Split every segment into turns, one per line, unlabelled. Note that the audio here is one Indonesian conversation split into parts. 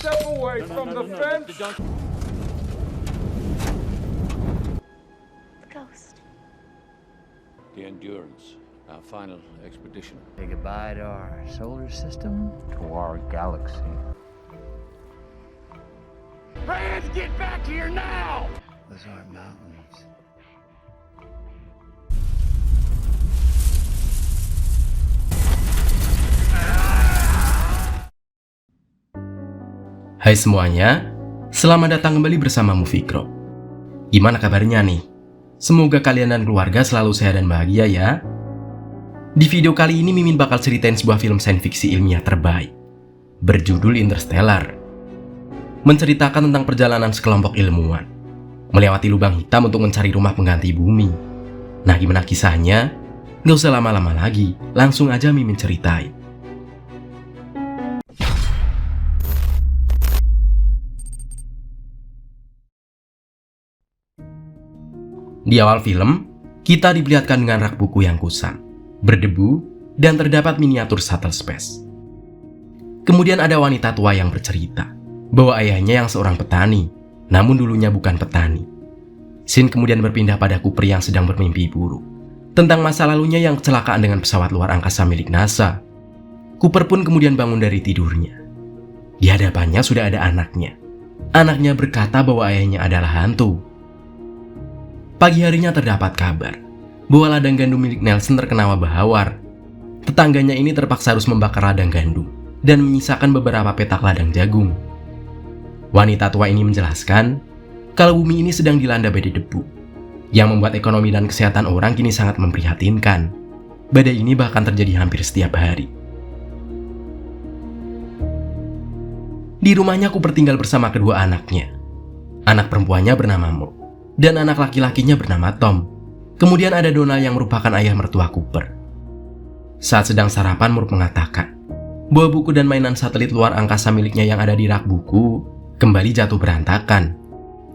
Step away from the fence.
The ghost.
The Endurance, our final expedition.
Say goodbye to our solar system, to our galaxy.
Hands, get back here now!
Those are mountains.
Hai semuanya, selamat datang kembali bersama Movie Crow. Gimana kabarnya nih? Semoga kalian dan keluarga selalu sehat dan bahagia ya. Di video kali ini Mimin bakal ceritain sebuah film sains fiksi ilmiah terbaik, berjudul Interstellar. Menceritakan tentang perjalanan sekelompok ilmuwan melewati lubang hitam untuk mencari rumah pengganti bumi. Nah, gimana kisahnya? Gak usah lama-lama lagi, langsung aja Mimin ceritain. Di awal film, kita diperlihatkan dengan rak buku yang kusam, berdebu, dan terdapat miniatur shuttle space. Kemudian ada wanita tua yang bercerita bahwa ayahnya yang seorang petani, namun dulunya bukan petani. Scene kemudian berpindah pada Cooper yang sedang bermimpi buruk tentang masa lalunya yang kecelakaan dengan pesawat luar angkasa milik NASA. Cooper pun kemudian bangun dari tidurnya. Di hadapannya sudah ada anaknya. Anaknya berkata bahwa ayahnya adalah hantu. Pagi harinya terdapat kabar bahwa ladang gandum milik Nelson terkena wabah hawar. Tetangganya ini terpaksa harus membakar ladang gandum dan menyisakan beberapa petak ladang jagung. Wanita tua ini menjelaskan kalau bumi ini sedang dilanda badai debu yang membuat ekonomi dan kesehatan orang kini sangat memprihatinkan. Badai ini bahkan terjadi hampir setiap hari. Di rumahnya Cooper tinggal bersama kedua anaknya. Anak perempuannya bernama Mo dan anak laki-lakinya bernama Tom. Kemudian ada Donald yang merupakan ayah mertua Cooper. Saat sedang sarapan, Moore mengatakan bahwa buku dan mainan satelit luar angkasa miliknya yang ada di rak buku kembali jatuh berantakan,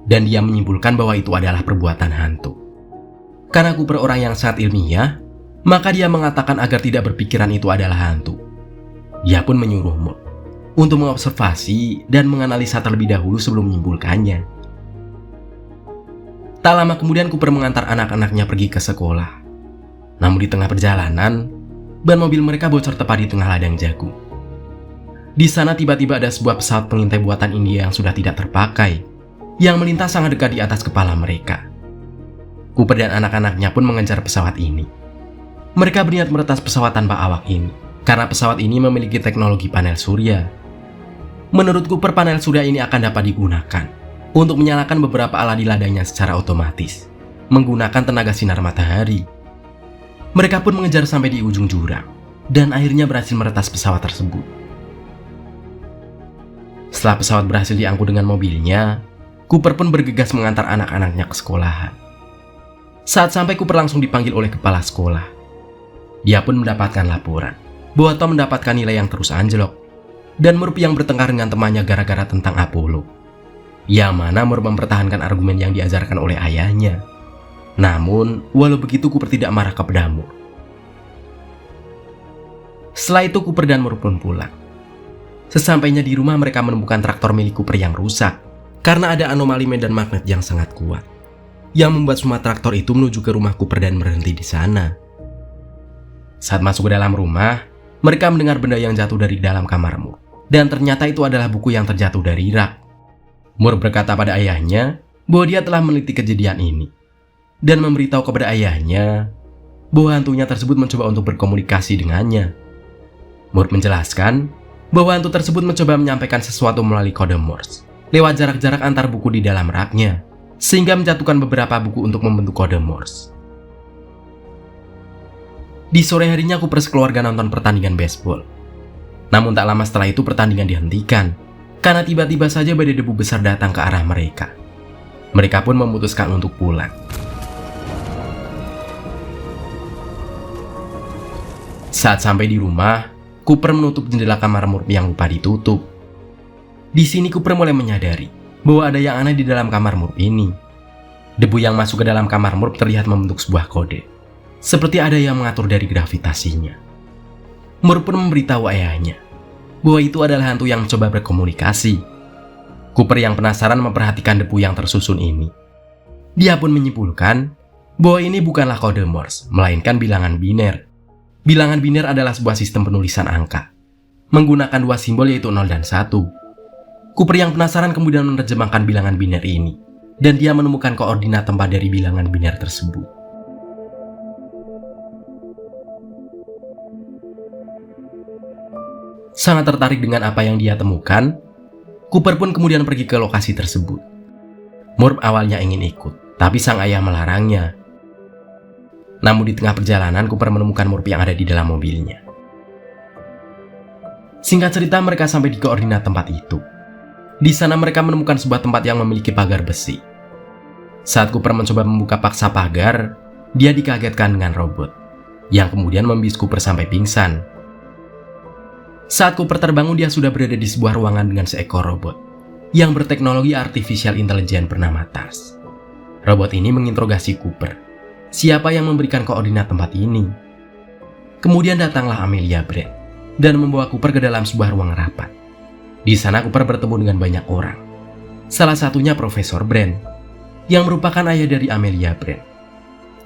dan dia menyimpulkan bahwa itu adalah perbuatan hantu. Karena Cooper orang yang sangat ilmiah, maka dia mengatakan agar tidak berpikiran itu adalah hantu. Dia pun menyuruh Moore untuk mengobservasi dan menganalisa terlebih dahulu sebelum menyimpulkannya. Tak lama kemudian Cooper mengantar anak-anaknya pergi ke sekolah. Namun di tengah perjalanan, ban mobil mereka bocor tepat di tengah ladang jagung. Di sana tiba-tiba ada sebuah pesawat pengintai buatan India yang sudah tidak terpakai, yang melintas sangat dekat di atas kepala mereka. Cooper dan anak-anaknya pun mengejar pesawat ini. Mereka berniat meretas pesawat tanpa awak ini, karena pesawat ini memiliki teknologi panel surya. Menurut Cooper, panel surya ini akan dapat digunakan untuk menyalakan beberapa alat di ladangnya secara otomatis, menggunakan tenaga sinar matahari. Mereka pun mengejar sampai di ujung jurang, dan akhirnya berhasil meretas pesawat tersebut. Setelah pesawat berhasil diangkut dengan mobilnya, Cooper pun bergegas mengantar anak-anaknya ke sekolahan. Saat sampai, Cooper langsung dipanggil oleh kepala sekolah. Dia pun mendapatkan laporan bahwa Tom mendapatkan nilai yang terus anjlok, dan Murphy yang bertengkar dengan temannya gara-gara tentang Apollo. Yang mana Moore mempertahankan argumen yang diajarkan oleh ayahnya. Namun, walau begitu Cooper tidak marah kepada Moore. Setelah itu Cooper dan Moore pun pulang. Sesampainya di rumah, mereka menemukan traktor milik Cooper yang rusak karena ada anomali medan magnet yang sangat kuat, yang membuat semua traktor itu menuju ke rumah Cooper dan berhenti di sana. Saat masuk ke dalam rumah, mereka mendengar benda yang jatuh dari dalam kamar Moore, dan ternyata itu adalah buku yang terjatuh dari rak. Moore berkata pada ayahnya bahwa dia telah meneliti kejadian ini dan memberitahu kepada ayahnya bahwa hantunya tersebut mencoba untuk berkomunikasi dengannya. Moore menjelaskan bahwa hantu tersebut mencoba menyampaikan sesuatu melalui kode Morse lewat jarak-jarak antar buku di dalam raknya, sehingga menjatuhkan beberapa buku untuk membentuk kode Morse. Di sore harinya Cooper sekeluarga nonton pertandingan baseball. Namun tak lama setelah itu pertandingan dihentikan karena tiba-tiba saja badai debu besar datang ke arah mereka. Mereka pun memutuskan untuk pulang. Saat sampai di rumah, Cooper menutup jendela kamar Murphy yang lupa ditutup. Di sini Cooper mulai menyadari bahwa ada yang aneh di dalam kamar Murphy ini. Debu yang masuk ke dalam kamar Murphy terlihat membentuk sebuah kode, seperti ada yang mengatur dari gravitasinya. Murphy pun memberitahu ayahnya bahwa itu adalah hantu yang mencoba berkomunikasi Cooper yang penasaran memperhatikan debu yang tersusun ini. Dia pun menyimpulkan bahwa ini bukanlah kode Morse, melainkan bilangan biner. Bilangan biner adalah sebuah sistem penulisan angka, menggunakan dua simbol yaitu 0 dan 1. Cooper yang penasaran kemudian menerjemahkan bilangan biner ini, dan dia menemukan koordinat tempat dari bilangan biner tersebut. Sangat tertarik dengan apa yang dia temukan, Cooper pun kemudian pergi ke lokasi tersebut. Murph awalnya ingin ikut, tapi sang ayah melarangnya. Namun di tengah perjalanan, Cooper menemukan Murph yang ada di dalam mobilnya. Singkat cerita, mereka sampai di koordinat tempat itu. Di sana mereka menemukan sebuah tempat yang memiliki pagar besi. Saat Cooper mencoba membuka paksa pagar, dia dikagetkan dengan robot, yang kemudian membius Cooper sampai pingsan. Saat Cooper terbangun, dia sudah berada di sebuah ruangan dengan seekor robot yang berteknologi artificial intelligence bernama TARS. Robot ini menginterogasi Cooper, siapa yang memberikan koordinat tempat ini. Kemudian datanglah Amelia Brand dan membawa Cooper ke dalam sebuah ruang rapat. Di sana Cooper bertemu dengan banyak orang. Salah satunya Profesor Brand, yang merupakan ayah dari Amelia Brand.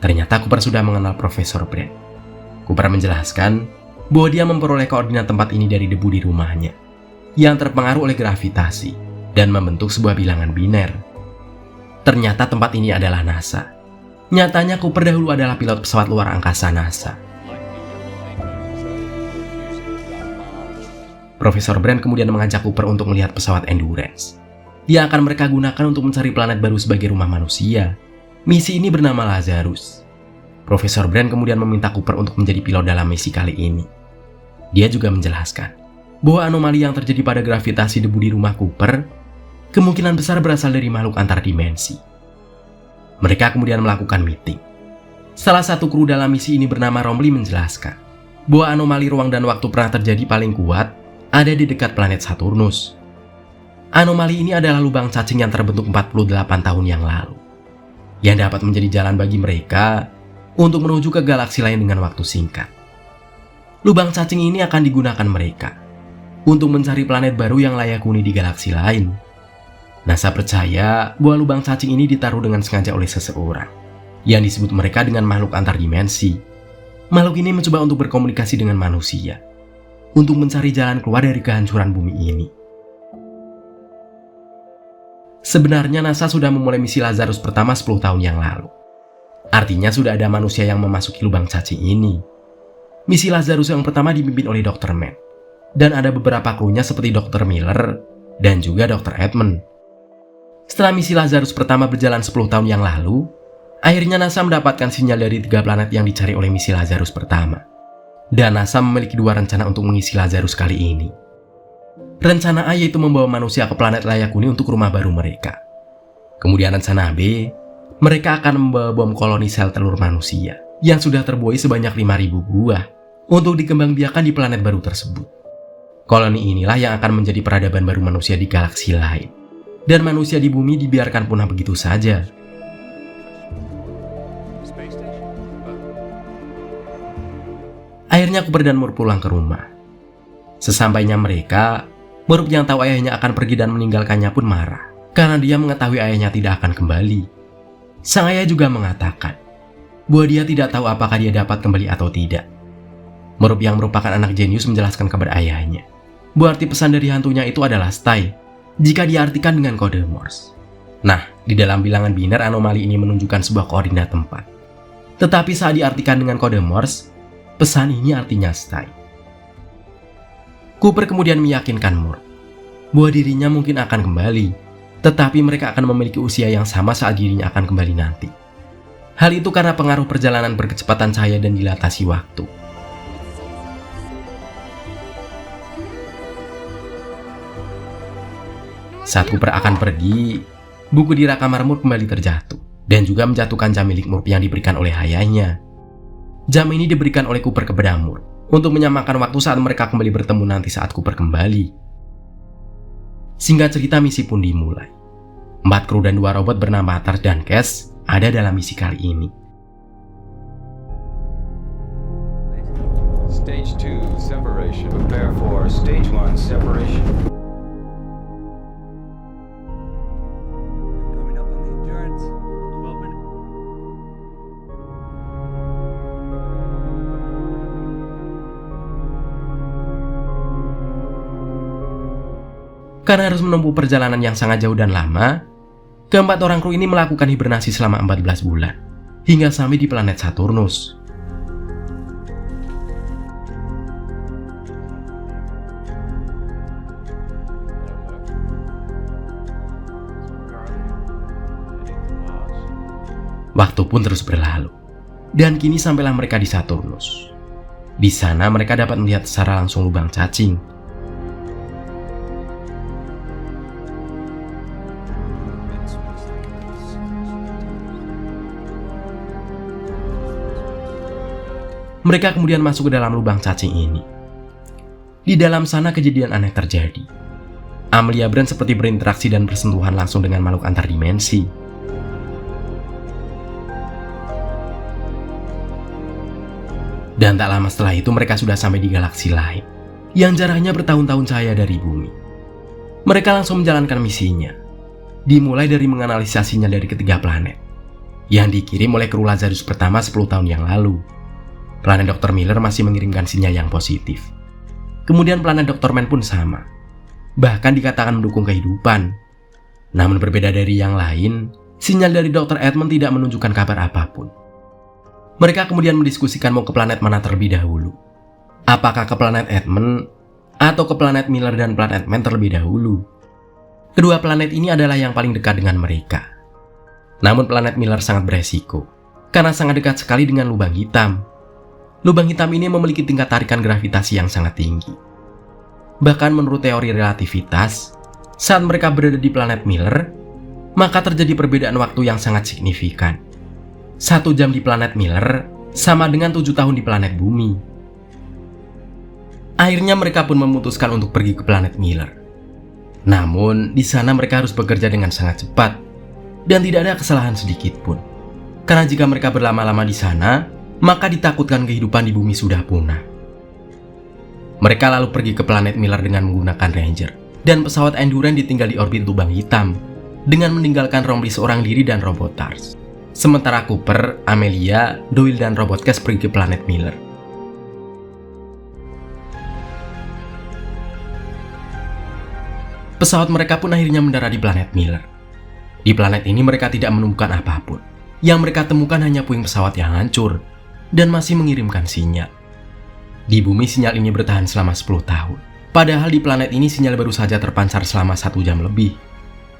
Ternyata Cooper sudah mengenal Profesor Brand. Cooper menjelaskan bahwa dia memperoleh koordinat tempat ini dari debu di rumahnya, yang terpengaruh oleh gravitasi dan membentuk sebuah bilangan biner. Ternyata tempat ini adalah NASA. Nyatanya Cooper dahulu adalah pilot pesawat luar angkasa NASA. Profesor Brand kemudian mengajak Cooper untuk melihat pesawat Endurance yang akan mereka gunakan untuk mencari planet baru sebagai rumah manusia. Misi ini bernama Lazarus. Profesor Brand kemudian meminta Cooper untuk menjadi pilot dalam misi kali ini. Dia juga menjelaskan bahwa anomali yang terjadi pada gravitasi debu di rumah Cooper kemungkinan besar berasal dari makhluk antar dimensi. Mereka kemudian melakukan meeting. Salah satu kru dalam misi ini bernama Romley menjelaskan bahwa anomali ruang dan waktu pernah terjadi paling kuat ada di dekat planet Saturnus. Anomali ini adalah lubang cacing yang terbentuk 48 tahun yang lalu, yang dapat menjadi jalan bagi mereka untuk menuju ke galaksi lain dengan waktu singkat. Lubang cacing ini akan digunakan mereka untuk mencari planet baru yang layak huni di galaksi lain. NASA percaya bahwa lubang cacing ini ditaruh dengan sengaja oleh seseorang yang disebut mereka dengan makhluk antar dimensi. Makhluk ini mencoba untuk berkomunikasi dengan manusia untuk mencari jalan keluar dari kehancuran bumi ini. Sebenarnya NASA sudah memulai misi Lazarus pertama 10 tahun yang lalu. Artinya sudah ada manusia yang memasuki lubang cacing ini. Misi Lazarus yang pertama dipimpin oleh Dr. Mann, dan ada beberapa krunya seperti Dr. Miller dan juga Dr. Edmund. Setelah misi Lazarus pertama berjalan 10 tahun yang lalu, akhirnya NASA mendapatkan sinyal dari 3 planet yang dicari oleh misi Lazarus pertama. Dan NASA memiliki 2 rencana untuk mengisi Lazarus kali ini. Rencana A yaitu membawa manusia ke planet layak huni untuk rumah baru mereka. Kemudian rencana B, mereka akan membawa bom koloni sel telur manusia yang sudah terbuai sebanyak 5.000 buah untuk dikembangbiakan di planet baru tersebut. Koloni inilah yang akan menjadi peradaban baru manusia di galaksi lain. Dan manusia di bumi dibiarkan punah begitu saja. Akhirnya Cooper dan Murph pulang ke rumah. Sesampainya mereka, Murph yang tahu ayahnya akan pergi dan meninggalkannya pun marah karena dia mengetahui ayahnya tidak akan kembali. Sang ayah juga mengatakan bahwa dia tidak tahu apakah dia dapat kembali atau tidak. Murph yang merupakan anak jenius menjelaskan kepada ayahnya bahwa arti pesan dari hantunya itu adalah stay jika diartikan dengan kode Morse. Nah, di dalam bilangan biner anomali ini menunjukkan sebuah koordinat tempat. Tetapi saat diartikan dengan kode Morse, pesan ini artinya stay. Cooper kemudian meyakinkan Murph bahwa dirinya mungkin akan kembali, tetapi mereka akan memiliki usia yang sama saat dirinya akan kembali nanti. Hal itu karena pengaruh perjalanan berkecepatan cahaya dan dilatasi waktu. Saat Cooper akan pergi, buku di rak kamar Murph kembali terjatuh dan juga menjatuhkan jam milik Murph yang diberikan oleh ayahnya. Jam ini diberikan oleh Cooper kepada Murph untuk menyamakan waktu saat mereka kembali bertemu nanti saat Cooper kembali. Singkat cerita, misi pun dimulai. 4 kru dan 2 robot bernama TARS dan Cass ada dalam misi kali ini.
Stage 2 separation. Prepare for stage 1 separation.
Karena harus menempuh perjalanan yang sangat jauh dan lama, keempat orang kru ini melakukan hibernasi selama 14 bulan, hingga sampai di planet Saturnus. Waktu pun terus berlalu, dan kini sampailah mereka di Saturnus. Di sana mereka dapat melihat secara langsung lubang cacing. Mereka kemudian masuk ke dalam lubang cacing ini. Di dalam sana kejadian aneh terjadi. Amelia Brand seperti berinteraksi dan bersentuhan langsung dengan makhluk antar dimensi. Dan tak lama setelah itu mereka sudah sampai di galaksi lain, yang jaraknya bertahun-tahun cahaya dari bumi. Mereka langsung menjalankan misinya, dimulai dari menganalisa sinyal dari ketiga planet, yang dikirim oleh kru Lazarus pertama 10 tahun yang lalu. Planet Dr. Miller masih mengirimkan sinyal yang positif. Kemudian planet Dr. Man pun sama, bahkan dikatakan mendukung kehidupan. Namun berbeda dari yang lain, sinyal dari Dr. Edmund tidak menunjukkan kabar apapun. Mereka kemudian mendiskusikan mau ke planet mana terlebih dahulu. Apakah ke planet Edmund atau ke planet Miller dan planet Man terlebih dahulu. Kedua planet ini adalah yang paling dekat dengan mereka. Namun planet Miller sangat beresiko, karena sangat dekat sekali dengan lubang hitam. Lubang hitam ini memiliki tingkat tarikan gravitasi yang sangat tinggi. Bahkan menurut teori relativitas, saat mereka berada di planet Miller, maka terjadi perbedaan waktu yang sangat signifikan. 1 jam di planet Miller sama dengan 7 tahun di planet Bumi. Akhirnya mereka pun memutuskan untuk pergi ke planet Miller. Namun, di sana mereka harus bekerja dengan sangat cepat dan tidak ada kesalahan sedikit pun. Karena jika mereka berlama-lama di sana, maka ditakutkan kehidupan di bumi sudah punah. Mereka lalu pergi ke planet Miller dengan menggunakan Ranger, dan pesawat Endurance ditinggal di orbit lubang hitam dengan meninggalkan Romley seorang diri dan robot TARS. Sementara Cooper, Amelia, Doyle, dan robot Cass pergi ke planet Miller. Pesawat mereka pun akhirnya mendarat di planet Miller. Di planet ini mereka tidak menemukan apapun. Yang mereka temukan hanya puing pesawat yang hancur dan masih mengirimkan sinyal. Di bumi sinyal ini bertahan selama 10 tahun. Padahal di planet ini sinyal baru saja terpancar selama 1 jam lebih.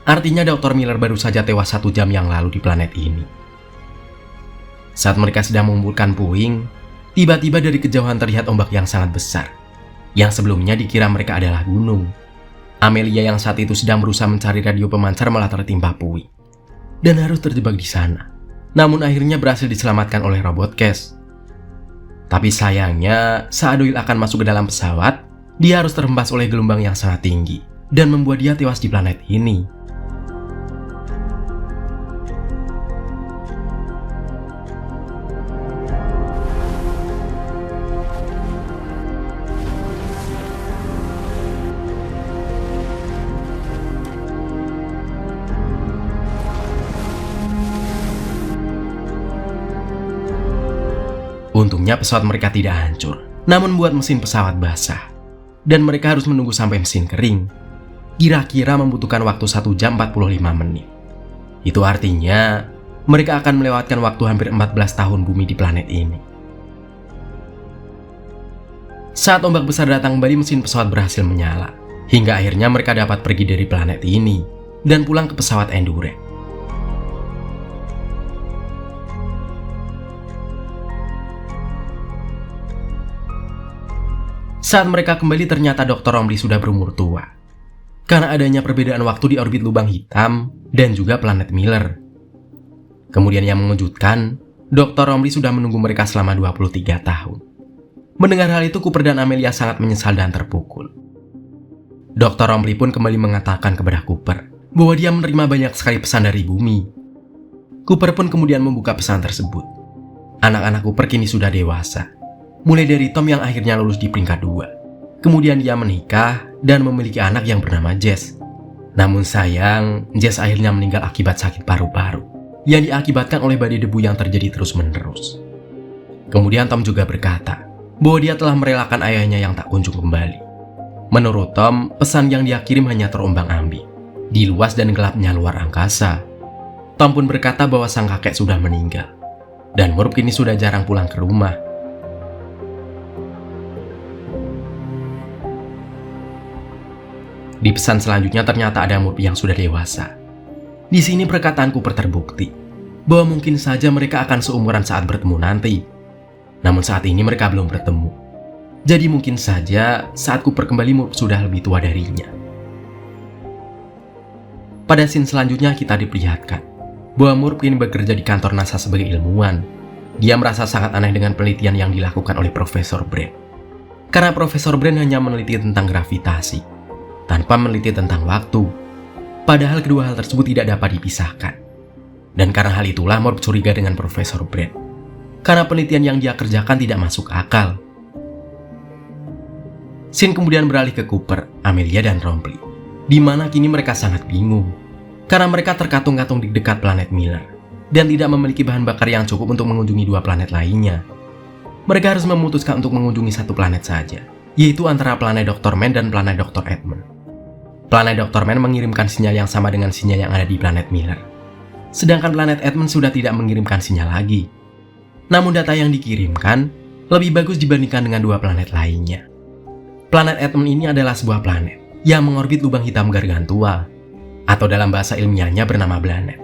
Artinya Dr. Miller baru saja tewas 1 jam yang lalu di planet ini. Saat mereka sedang mengumpulkan puing, tiba-tiba dari kejauhan terlihat ombak yang sangat besar, yang sebelumnya dikira mereka adalah gunung. Amelia yang saat itu sedang berusaha mencari radio pemancar malah tertimpa puing dan harus terjebak di sana. Namun akhirnya berhasil diselamatkan oleh robot Cass. Tapi sayangnya, saat Doyle akan masuk ke dalam pesawat, dia harus terhempas oleh gelombang yang sangat tinggi dan membuat dia tewas di planet ini. Untungnya pesawat mereka tidak hancur, namun membuat mesin pesawat basah. Dan mereka harus menunggu sampai mesin kering. Kira-kira membutuhkan waktu 1 jam 45 menit. Itu artinya, mereka akan melewatkan waktu hampir 14 tahun bumi di planet ini. Saat ombak besar datang kembali, mesin pesawat berhasil menyala. Hingga akhirnya mereka dapat pergi dari planet ini dan pulang ke pesawat Endurance. Saat mereka kembali ternyata Dr. Romley sudah berumur tua. Karena adanya perbedaan waktu di orbit lubang hitam dan juga planet Miller. Kemudian yang mengejutkan, Dr. Romley sudah menunggu mereka selama 23 tahun. Mendengar hal itu, Cooper dan Amelia sangat menyesal dan terpukul. Dr. Romley pun kembali mengatakan kepada Cooper bahwa dia menerima banyak sekali pesan dari bumi. Cooper pun kemudian membuka pesan tersebut. Anak-anak Cooper kini sudah dewasa. Mulai dari Tom yang akhirnya lulus di peringkat 2. Kemudian dia menikah dan memiliki anak yang bernama Jess. Namun sayang, Jess akhirnya meninggal akibat sakit paru-paru yang diakibatkan oleh badai debu yang terjadi terus-menerus. Kemudian Tom juga berkata bahwa dia telah merelakan ayahnya yang tak kunjung kembali. Menurut Tom, pesan yang dia kirim hanya terombang-ambing di luas dan gelapnya luar angkasa. Tom pun berkata bahwa sang kakek sudah meninggal, dan Murph kini sudah jarang pulang ke rumah. Di pesan selanjutnya ternyata ada Murph yang sudah dewasa. Di sini perkataan Cooper terbukti bahwa mungkin saja mereka akan seumuran saat bertemu nanti. Namun saat ini mereka belum bertemu. Jadi mungkin saja saat Cooper kembali Murph sudah lebih tua darinya. Pada scene selanjutnya kita diperlihatkan bahwa Murph kini bekerja di kantor NASA sebagai ilmuwan. Dia merasa sangat aneh dengan penelitian yang dilakukan oleh Profesor Brand. Karena Profesor Brand hanya meneliti tentang gravitasi, tanpa meneliti tentang waktu. Padahal kedua hal tersebut tidak dapat dipisahkan. Dan karena hal itulah Murph curiga dengan Profesor Brand. Karena penelitian yang dia kerjakan tidak masuk akal. Scene kemudian beralih ke Cooper, Amelia, dan Rompley, di mana kini mereka sangat bingung karena mereka terkatung-katung di dekat planet Miller dan tidak memiliki bahan bakar yang cukup untuk mengunjungi dua planet lainnya. Mereka harus memutuskan untuk mengunjungi satu planet saja, yaitu antara planet Dr. Mann dan planet Dr. Edmund. Planet Dr. Mann mengirimkan sinyal yang sama dengan sinyal yang ada di planet Miller, sedangkan planet Edmund sudah tidak mengirimkan sinyal lagi. Namun data yang dikirimkan lebih bagus dibandingkan dengan dua planet lainnya. Planet Edmund ini adalah sebuah planet yang mengorbit lubang hitam Gargantua, atau dalam bahasa ilmiahnya bernama Blanet.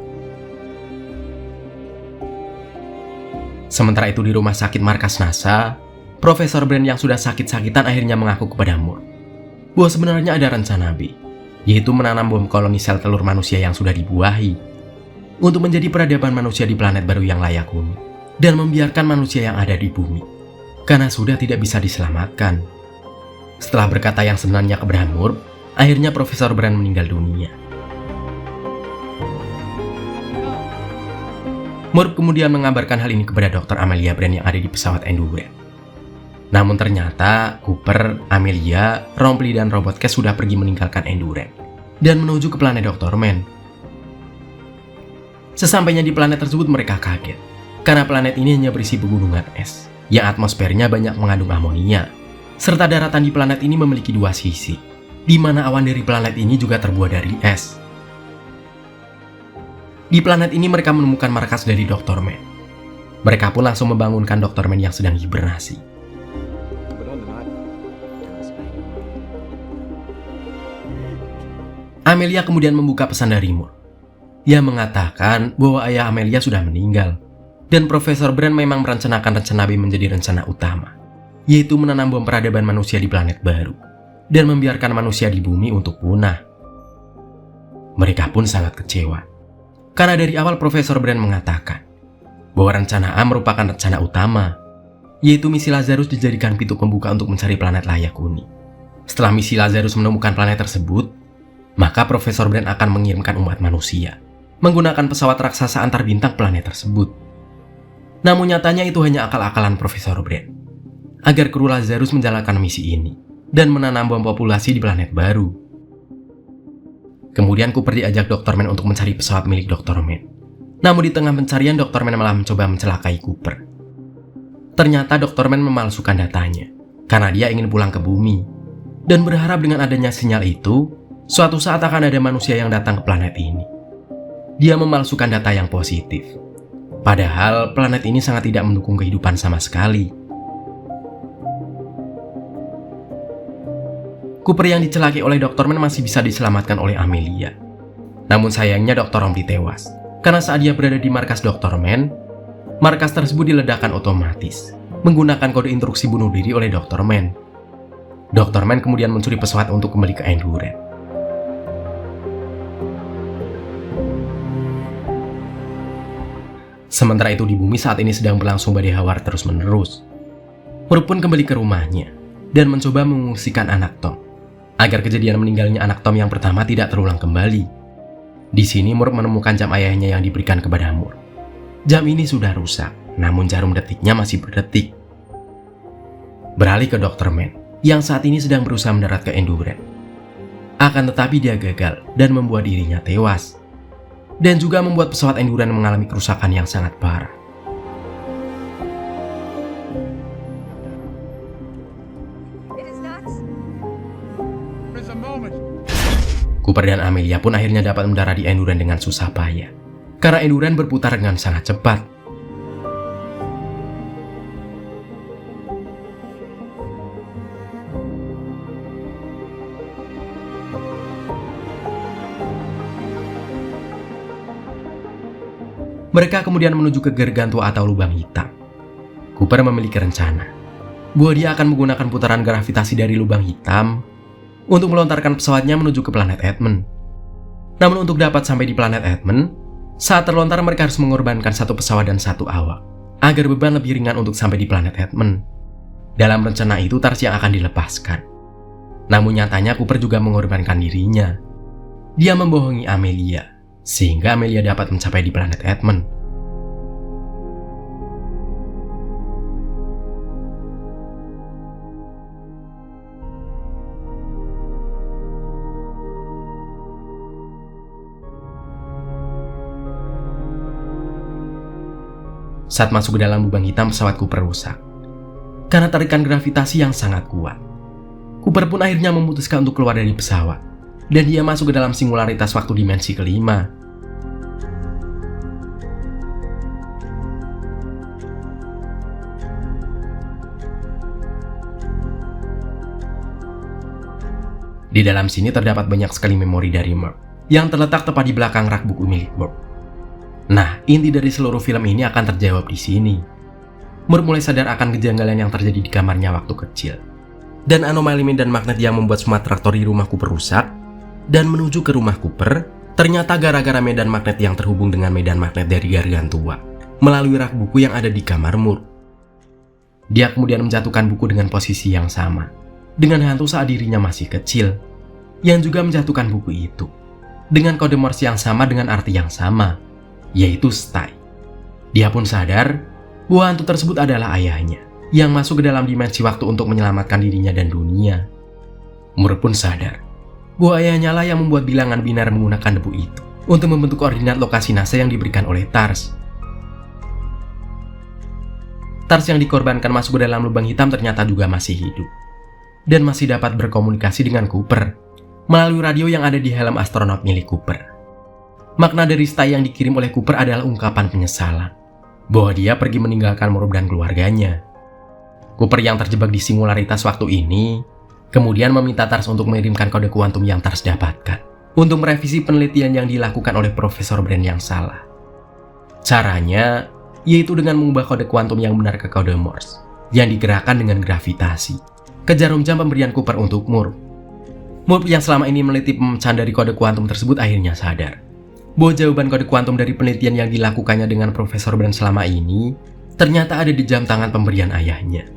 Sementara itu di rumah sakit markas NASA, Profesor Brand yang sudah sakit-sakitan akhirnya mengaku kepada Murph bahwa sebenarnya ada rencana B, yaitu menanam bom koloni sel telur manusia yang sudah dibuahi untuk menjadi peradaban manusia di planet baru yang layak huni dan membiarkan manusia yang ada di bumi karena sudah tidak bisa diselamatkan. Setelah berkata yang sebenarnya kepada Murph, akhirnya Profesor Brand meninggal dunia. Murph kemudian mengabarkan hal ini kepada Dr. Amelia Brand yang ada di pesawat Endurance. Namun ternyata Cooper, Amelia, Rompley, dan Robot Cash sudah pergi meninggalkan Endurance dan menuju ke planet Dr. Mann. Sesampainya di planet tersebut mereka kaget karena planet ini hanya berisi pegunungan es yang atmosfernya banyak mengandung amonia. Serta daratan di planet ini memiliki dua sisi, di mana awan dari planet ini juga terbuat dari es. Di planet ini mereka menemukan markas dari Dr. Mann. Mereka pun langsung membangunkan Dr. Mann yang sedang hibernasi. Amelia kemudian membuka pesan dari Murph. Dia mengatakan bahwa ayah Amelia sudah meninggal, dan Profesor Brand memang merencanakan rencana B menjadi rencana utama, yaitu menanam bom peradaban manusia di planet baru dan membiarkan manusia di bumi untuk punah. Mereka pun sangat kecewa karena dari awal Profesor Brand mengatakan bahwa rencana A merupakan rencana utama, yaitu misi Lazarus dijadikan pintu pembuka untuk mencari planet layak huni. Setelah misi Lazarus menemukan planet tersebut, maka Profesor Brand akan mengirimkan umat manusia menggunakan pesawat raksasa antar bintang planet tersebut. Namun nyatanya itu hanya akal-akalan Profesor Brand agar kru Lazarus menjalankan misi ini dan menanam bom populasi di planet baru. Kemudian Cooper diajak Dr. Mann untuk mencari pesawat milik Dr. Mann. Namun di tengah pencarian Dr. Mann malah mencoba mencelakai Cooper. Ternyata Dr. Mann memalsukan datanya karena dia ingin pulang ke bumi dan berharap dengan adanya sinyal itu, suatu saat akan ada manusia yang datang ke planet ini. Dia memalsukan data yang positif. Padahal planet ini sangat tidak mendukung kehidupan sama sekali. Cooper yang dicelaki oleh Dr. Mann masih bisa diselamatkan oleh Amelia. Namun sayangnya Dr. Rompley tewas karena saat dia berada di markas Dr. Mann, markas tersebut diledakkan otomatis menggunakan kode instruksi bunuh diri oleh Dr. Mann. Dr. Mann kemudian mencuri pesawat untuk kembali ke Endurance. Sementara itu di bumi saat ini sedang berlangsung badai hawar terus-menerus. Murph pun kembali ke rumahnya dan mencoba mengungsikan anak Tom agar kejadian meninggalnya anak Tom yang pertama tidak terulang kembali. Di sini Murph menemukan jam ayahnya yang diberikan kepada Murph. Jam ini sudah rusak, namun jarum detiknya masih berdetik. Beralih ke Dr. Mann yang saat ini sedang berusaha mendarat ke Endurance. Akan tetapi dia gagal dan membuat dirinya tewas. Dan juga membuat pesawat Endurance mengalami kerusakan yang sangat parah. Cooper dan Amelia pun akhirnya dapat mendarat di Enduran dengan susah payah, karena Enduran berputar dengan sangat cepat. Mereka kemudian menuju ke Gargantua atau lubang hitam. Cooper memiliki rencana bahwa dia akan menggunakan putaran gravitasi dari lubang hitam untuk melontarkan pesawatnya menuju ke planet Edmund. Namun untuk dapat sampai di planet Edmund, saat terlontar mereka harus mengorbankan satu pesawat dan satu awak, agar beban lebih ringan untuk sampai di planet Edmund. Dalam rencana itu Tars yang akan dilepaskan. Namun nyatanya Cooper juga mengorbankan dirinya. Dia membohongi Amelia, sehingga Amelia dapat mencapai di planet Edmund. Saat masuk ke dalam lubang hitam, pesawat Cooper rusak karena tarikan gravitasi yang sangat kuat. Cooper pun akhirnya memutuskan untuk keluar dari pesawat, dan dia masuk ke dalam singularitas waktu dimensi kelima. Di dalam sini terdapat banyak sekali memori dari Murph yang terletak tepat di belakang rak buku milik Murph. Nah, inti dari seluruh film ini akan terjawab di sini. Murph mulai sadar akan kejanggalan yang terjadi di kamarnya waktu kecil, dan anomali medan magnet yang membuat semua traktor di rumah Cooper rusak. Dan menuju ke rumah Cooper, ternyata gara-gara medan magnet yang terhubung dengan medan magnet dari Gargantua melalui rak buku yang ada di kamar Murph. Dia kemudian menjatuhkan buku dengan posisi yang sama dengan hantu saat dirinya masih kecil, yang juga menjatuhkan buku itu dengan kode Morse yang sama dengan arti yang sama, yaitu stay. Dia pun sadar bahwa hantu tersebut adalah ayahnya yang masuk ke dalam dimensi waktu untuk menyelamatkan dirinya dan dunia. Murph pun sadar bahwa ayahnya lah yang membuat bilangan binar menggunakan debu itu untuk membentuk koordinat lokasi NASA yang diberikan oleh Tars. Tars yang dikorbankan masuk ke dalam lubang hitam ternyata juga masih hidup dan masih dapat berkomunikasi dengan Cooper melalui radio yang ada di helm astronot milik Cooper. Makna dari stay yang dikirim oleh Cooper adalah ungkapan penyesalan bahwa dia pergi meninggalkan Murph dan keluarganya. Cooper yang terjebak di singularitas waktu ini kemudian meminta Tars untuk mengirimkan kode kuantum yang Tars dapatkan untuk merevisi penelitian yang dilakukan oleh Profesor Brand yang salah. Caranya yaitu dengan mengubah kode kuantum yang benar ke kode Morse yang digerakkan dengan gravitasi ke jarum jam pemberian Cooper untuk Murph. Murph yang selama ini meneliti pemecahan dari kode kuantum tersebut akhirnya sadar bahwa jawaban kode kuantum dari penelitian yang dilakukannya dengan Profesor Brand selama ini ternyata ada di jam tangan pemberian ayahnya.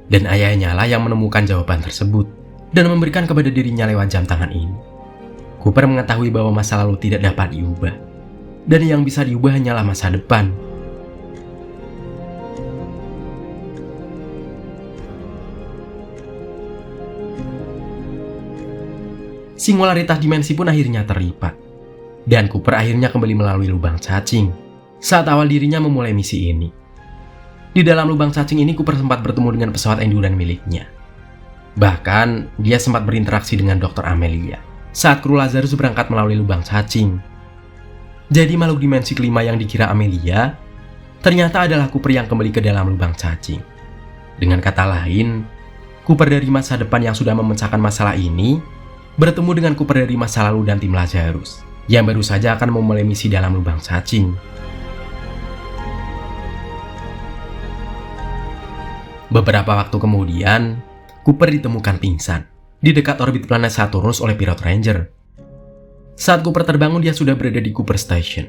Dan ayahnya lah yang menemukan jawaban tersebut dan memberikan kepada dirinya lewat jam tangan ini. Cooper mengetahui bahwa masa lalu tidak dapat diubah, dan yang bisa diubah hanyalah masa depan. Singularitas dimensi pun akhirnya terlipat, dan Cooper akhirnya kembali melalui lubang cacing saat awal dirinya memulai misi ini. Di dalam lubang cacing ini Cooper sempat bertemu dengan pesawat Enduran miliknya. Bahkan dia sempat berinteraksi dengan Dr. Amelia saat kru Lazarus berangkat melalui lubang cacing. Jadi makhluk dimensi kelima yang dikira Amelia ternyata adalah Cooper yang kembali ke dalam lubang cacing. Dengan kata lain, Cooper dari masa depan yang sudah memecahkan masalah ini bertemu dengan Cooper dari masa lalu dan tim Lazarus yang baru saja akan memulai misi dalam lubang cacing. Beberapa waktu kemudian, Cooper ditemukan pingsan di dekat orbit planet Saturnus oleh Pirate Ranger. Saat Cooper terbangun, dia sudah berada di Cooper Station,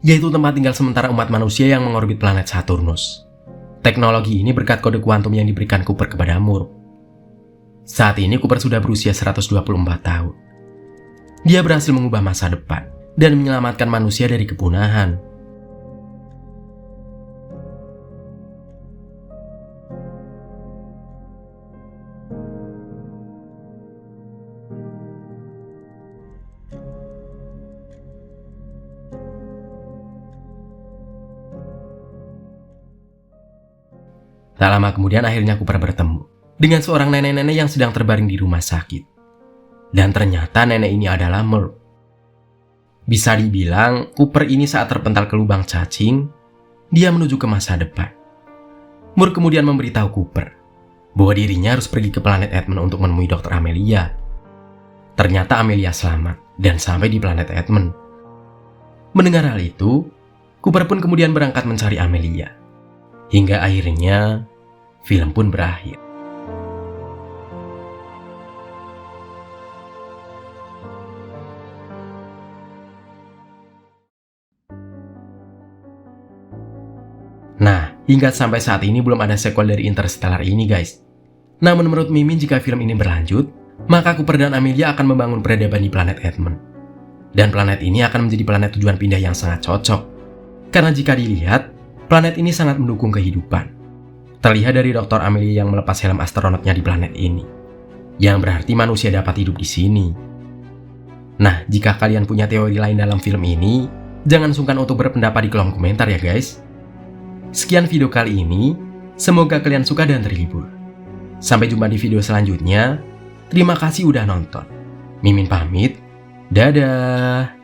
yaitu tempat tinggal sementara umat manusia yang mengorbit planet Saturnus. Teknologi ini berkat kode kuantum yang diberikan Cooper kepada Murph. Saat ini Cooper sudah berusia 124 tahun. Dia berhasil mengubah masa depan dan menyelamatkan manusia dari kepunahan. Tak lama kemudian akhirnya Cooper bertemu dengan seorang nenek-nenek yang sedang terbaring di rumah sakit. Dan ternyata nenek ini adalah Murph. Bisa dibilang, Cooper ini saat terpental ke lubang cacing, dia menuju ke masa depan. Murph kemudian memberitahu Cooper bahwa dirinya harus pergi ke planet Edmund untuk menemui Dr. Amelia. Ternyata Amelia selamat dan sampai di planet Edmund. Mendengar hal itu, Cooper pun kemudian berangkat mencari Amelia. Hingga akhirnya, film pun berakhir. Nah, hingga sampai saat ini belum ada sequel dari Interstellar ini, guys. Namun menurut Mimin, jika film ini berlanjut, maka Cooper dan Amelia akan membangun peradaban di planet Edmund. Dan planet ini akan menjadi planet tujuan pindah yang sangat cocok. Karena jika dilihat, planet ini sangat mendukung kehidupan. Terlihat dari Dr. Amelia yang melepas helm astronotnya di planet ini. Yang berarti manusia dapat hidup di sini. Nah, jika kalian punya teori lain dalam film ini, jangan sungkan untuk berpendapat di kolom komentar ya guys. Sekian video kali ini, semoga kalian suka dan terhibur. Sampai jumpa di video selanjutnya. Terima kasih udah nonton. Mimin pamit. Dadah.